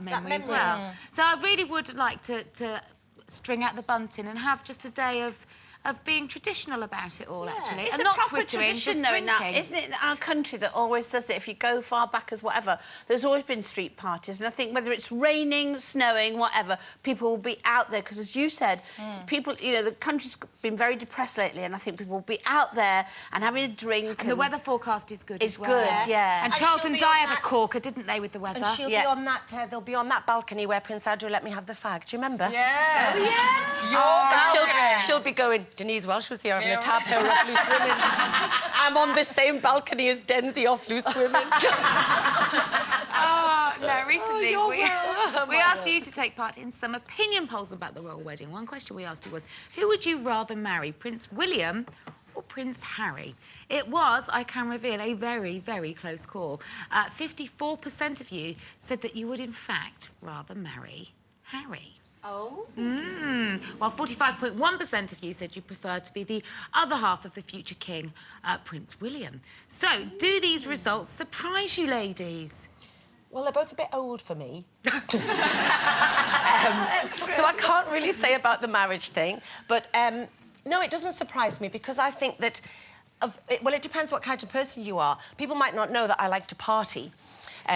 that memory as well. So I really would like to string out the bunting and have just a day of being traditional about it all, actually. It's and a not proper twittering, tradition, just though, in that, drinking. isn't it? Our country that always does it. If you go far back as whatever, there's always been street parties, and I think whether it's raining, snowing, whatever, people will be out there because, as you said, people, you know, the country's been very depressed lately, and I think people will be out there and having a drink. And the weather forecast is good as well. It's good, yeah. And Charles and Di had a corker, didn't they, with the weather? And she'll be on that. They'll be on that balcony where Prince Andrew let me have the fag. Do you remember? Yeah. Oh, yeah. She'll be going. Denise Welsh was here having a tab her off Loose Women. I'm on the same balcony as Denzi off Loose Women. Recently we asked you to take part in some opinion polls about the royal wedding. One question we asked you was, who would you rather marry, Prince William or Prince Harry? It was, I can reveal, a very, very close call. 54% of you said that you would, in fact, rather marry Harry. Oh. While 45.1% of you said you prefer to be the other half of the future king, Prince William. So, do these results surprise you, ladies? Well, they're both a bit old for me. So I can't really say about the marriage thing. But, no, it doesn't surprise me because I think that... well, it depends what kind of person you are. People might not know that I like to party.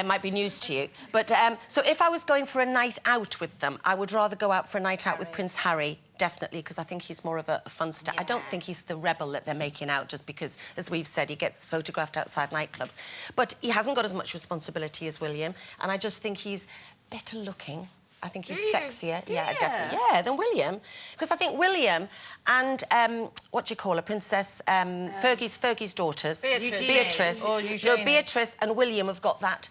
Might be news to you. But, so if I was going for a night out with them, I would rather go out for a night out with Prince Harry, definitely, because I think he's more of a fun star. I don't think he's the rebel that they're making out just because, as we've said, he gets photographed outside nightclubs. But he hasn't got as much responsibility as William, and I just think he's better looking. I think he's sexier. Yeah, definitely. Yeah, than William. Because I think William and, what do you call her, Princess... Fergie's daughters. Beatrice. Or Eugenie. No, Beatrice and William have got that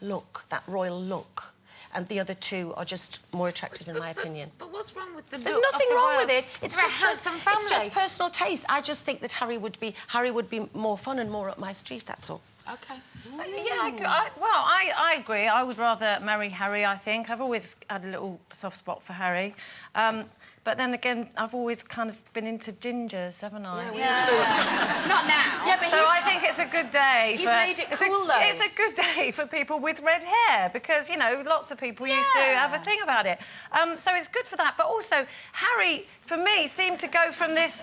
look, that royal look. And the other two are just more attractive, in my opinion. But what's wrong with the look? There's nothing wrong with it. It's They're a just handsome family. It's just personal taste. I just think that Harry would be more fun and more up my street, that's all. OK. Yeah, I agree. I would rather marry Harry, I think. I've always had a little soft spot for Harry. But then again, I've always kind of been into gingers, haven't I? Not now. Yeah, but so I think it's a good day. He's made it cool, though. It's a good day for people with red hair because, you know, lots of people used to have a thing about it. So it's good for that. But also, Harry, for me, seemed to go from this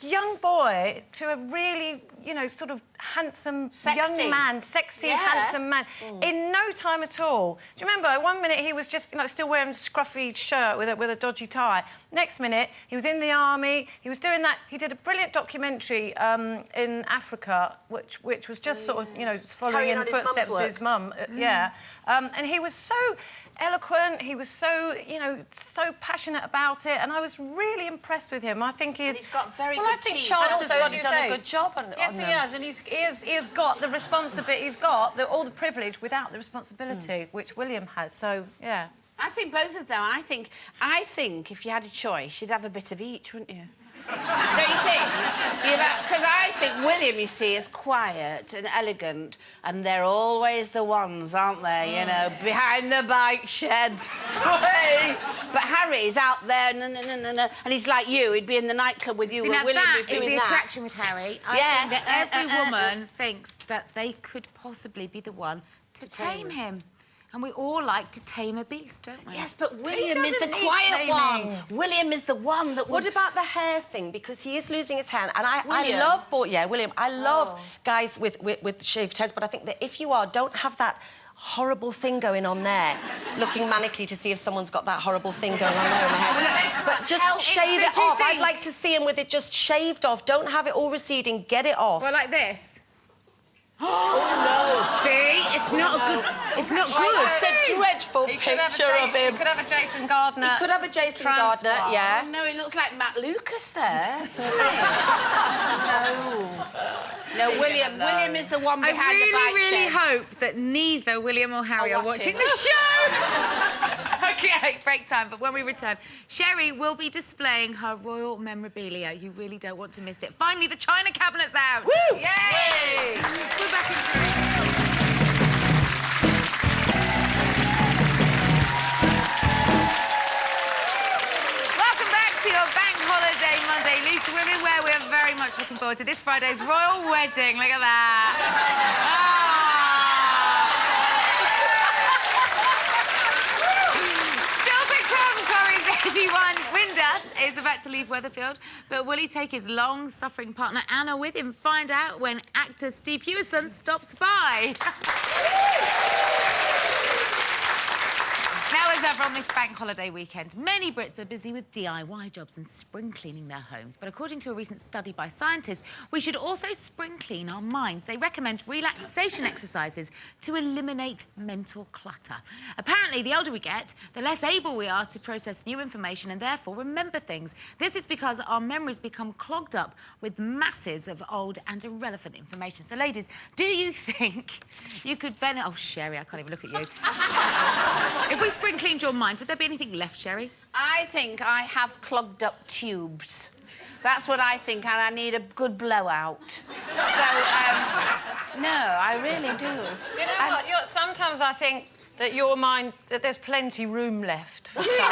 young boy to a really, you know, sort of handsome young man, sexy, handsome man, in no time at all. Do you remember, 1 minute he was just, you know, still wearing a scruffy shirt with a dodgy tie. Next minute, he was in the army, he was doing that... He did a brilliant documentary in Africa, which was just sort of, you know, following in the footsteps of his mum. And he was so eloquent, he was so, you know, so passionate about it, and I was really impressed with him. I think he's got very good I think teeth. Charles has done a good job on Yes, he has, and he has got the responsibility, he's got all the privilege without the responsibility, which William has, so, yeah. I think both of them. I think if you had a choice, you'd have a bit of each, wouldn't you? Don't you think? Because I think William, you see, is quiet and elegant, and they're always the ones, aren't they? You know, behind the bike shed. But Harry's out there, and he's like you. He'd be in the nightclub with you. Now William that would be is doing the that. attraction with Harry. I think that every woman thinks that they could possibly be the one to tame him. And we all like to tame a beast, don't we? Yes, but William is the need quiet taming. one. William is the one that would... What about the hair thing? Because he is losing his hair, and I William? love... William. I love guys with shaved heads, but I think that if you are, don't have that horrible thing going on there, looking manically to see if someone's got that horrible thing going on there in the head. But just shave it off. I'd like to see him with it just shaved off. Don't have it all receding. Get it off. Well, like this. Oh, no. See? It's not a good... It's not good. It's a dreadful picture of him. He could have a Jason Gardner. He could have a Jason Gardner, yeah. Oh, no, he looks like Matt Lucas there. No, William is the one behind the bike I really shed. hope that neither William or Harry are watching the show. OK, break time, but when we return, Sherry will be displaying her royal memorabilia. You really don't want to miss it. Finally, the china cabinet's out. Woo! Yay! We're back in 3. Welcome back to your Bank Holiday Monday Loose Women, where we're very much looking forward to this Friday's royal wedding. Look at that. is about to leave Weatherfield, but will he take his long-suffering partner Anna with him? Find out when actor Steve Hewison stops by. Now, as ever on this bank holiday weekend, many Brits are busy with DIY jobs and spring cleaning their homes. But according to a recent study by scientists, we should also spring clean our minds. They recommend relaxation exercises to eliminate mental clutter. Apparently, the older we get, the less able we are to process new information and therefore remember things. This is because our memories become clogged up with masses of old and irrelevant information. So, ladies, do you think you could benefit... Oh, Sherry, I can't even look at you. If we spring cleaned your mind, would there be anything left, Sherry? I think I have clogged up tubes. That's what I think, and I need a good blowout. So, no, I really do. You know what? Sometimes I think that your mind, that there's plenty room left for stuff.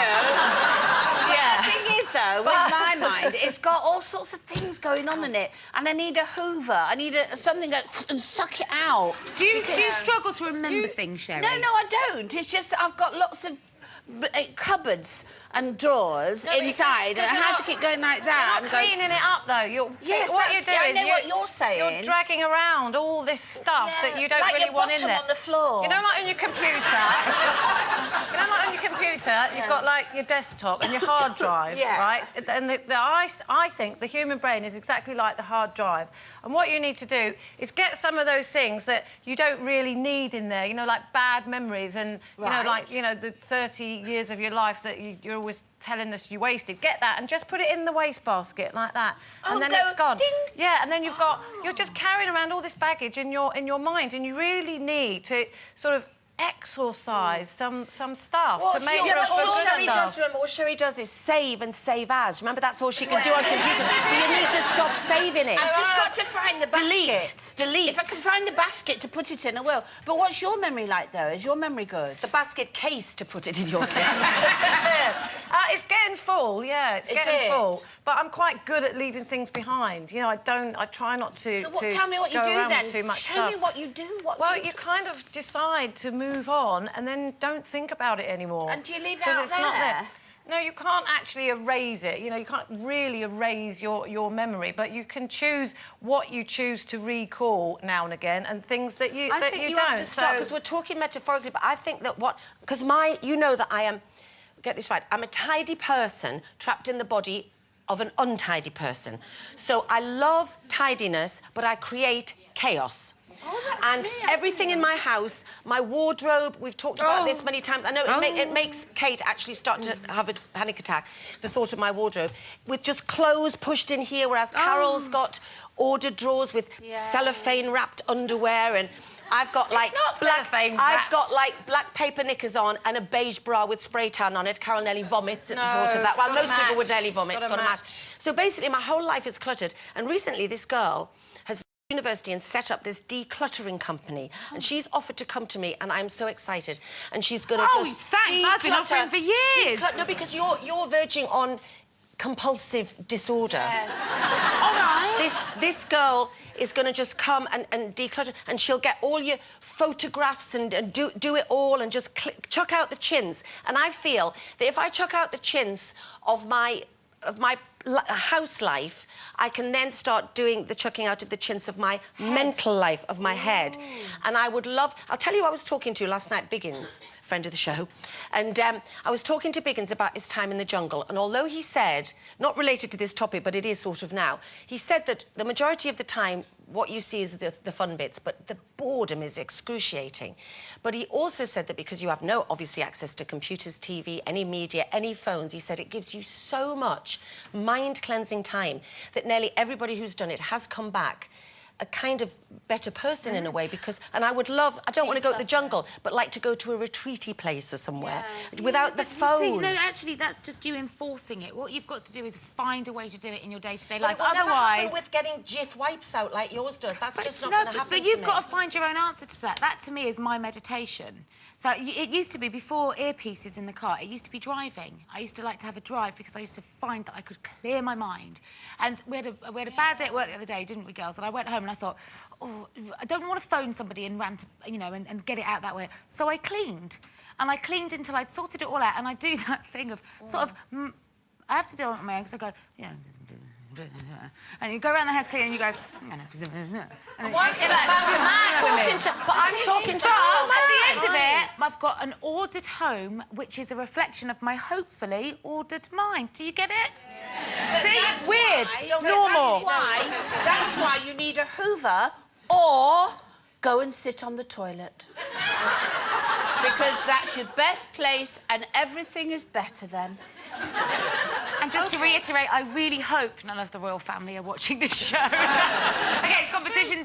Yeah, the thing is, though, with my mind, it's got all sorts of things going on in it, and I need a hoover. I need something that and suck it out. Do you struggle to remember things, Sherry? No, I don't. It's just I've got lots of cupboards and drawers inside, and I have to keep going like that. You're not cleaning it up, though. I know what you're saying. You're dragging around all this stuff that you don't like really your want in there. on the floor. You know, like on your computer. You've got like your desktop and your hard drive, right? And I think the human brain is exactly like the hard drive. And what you need to do is get some of those things that you don't really need in there. You know, like bad memories and the 30 years of your life that you're always telling us you wasted. Get that and just put it in the wastebasket like that, and then it's gone. Ding. Yeah, and then you're just carrying around all this baggage in your mind, and you really need to sort of exorcise some stuff to make your what Sherry stuff. does, remember, what Sherry does is save and save as. Remember, that's all she can do on computers. So you need to stop saving it. I've just got to find the basket. Delete. If I can find the basket to put it in, I will. But what's your memory like, though? Is your memory good? The basket case to put it in your case. It's getting full, yeah, it's getting full. But I'm quite good at leaving things behind. You know, I try not to. So tell me what you do then. Too much Show stuff. me what you do. You kind of decide to move on and then don't think about it anymore. And do you leave it 'Cause out it's not there? No, you can't actually erase it. You know, you can't really erase your memory, but you can choose what you choose to recall now and again, and things that you I think you have to stop, because we're talking metaphorically, but I think that because you know that I am, get this right, I'm a tidy person trapped in the body of an untidy person. So I love tidiness, but I create chaos. And everything in my house, my wardrobe, we've talked about this many times. I know it makes Kate actually start to have a panic attack, the thought of my wardrobe, with just clothes pushed in here, whereas Carol's got ordered drawers with cellophane-wrapped underwear, and I've got like I've got like black paper knickers on and a beige bra with spray tan on it. Carol nearly vomits at the thought of that. Well, most people would nearly vomit. It's got to match. So basically, my whole life is cluttered. And recently, this girl has university and set up this decluttering company, and she's offered to come to me, and I'm so excited. And she's going to just thanks. I've been offering for years. No, because you're verging on compulsive disorder. Yes. All right. This girl is going to just come and declutter, and she'll get all your photographs and do it all and just chuck out the chins. And I feel that if I chuck out the chins of my house life, I can then start doing the chucking out of the chins of my mental life, of my head. And I would love... I'll tell you who I was talking to last night, Biggins, friend of the show, and I was talking to Biggins about his time in the jungle, and although he said, not related to this topic, but it is sort of now, he said that the majority of the time what you see is the fun bits, but the boredom is excruciating. But he also said that because you have no, obviously, access to computers, TV, any media, any phones, he said it gives you so much mind-cleansing time that nearly everybody who's done it has come back a kind of better person in a way, because... And I would love... I don't want to go to the jungle, but like to go to a retreaty place or somewhere without the phone. You see, no, actually, that's just you enforcing it. What you've got to do is find a way to do it in your day-to-day life. It will never Otherwise... happen with getting Jif wipes out like yours does. That's just not going to happen But you've got to find your own answer to that. That, to me, is my meditation. So it used to be, before earpieces in the car, it used to be driving. I used to like to have a drive because I used to find that I could clear my mind. And we had a bad day at work the other day, didn't we, girls? And I went home and I thought, oh, I don't want to phone somebody and rant, you know, and get it out that way. So I cleaned. And I cleaned until I'd sorted it all out. And I do that thing of sort of... I have to do it on my own because I go, yeah. And you go around the house cleaning and you go, and then, But I'm talking to at the end of it, I've got an ordered home, which is a reflection of my hopefully ordered mind. Do you get it? But See? that's Weird. why- Normal. That's why you need a Hoover or go and sit on the toilet. Because that's your best place and everything is better then. And just to reiterate, I really hope none of the royal family are watching this show. OK, it's competition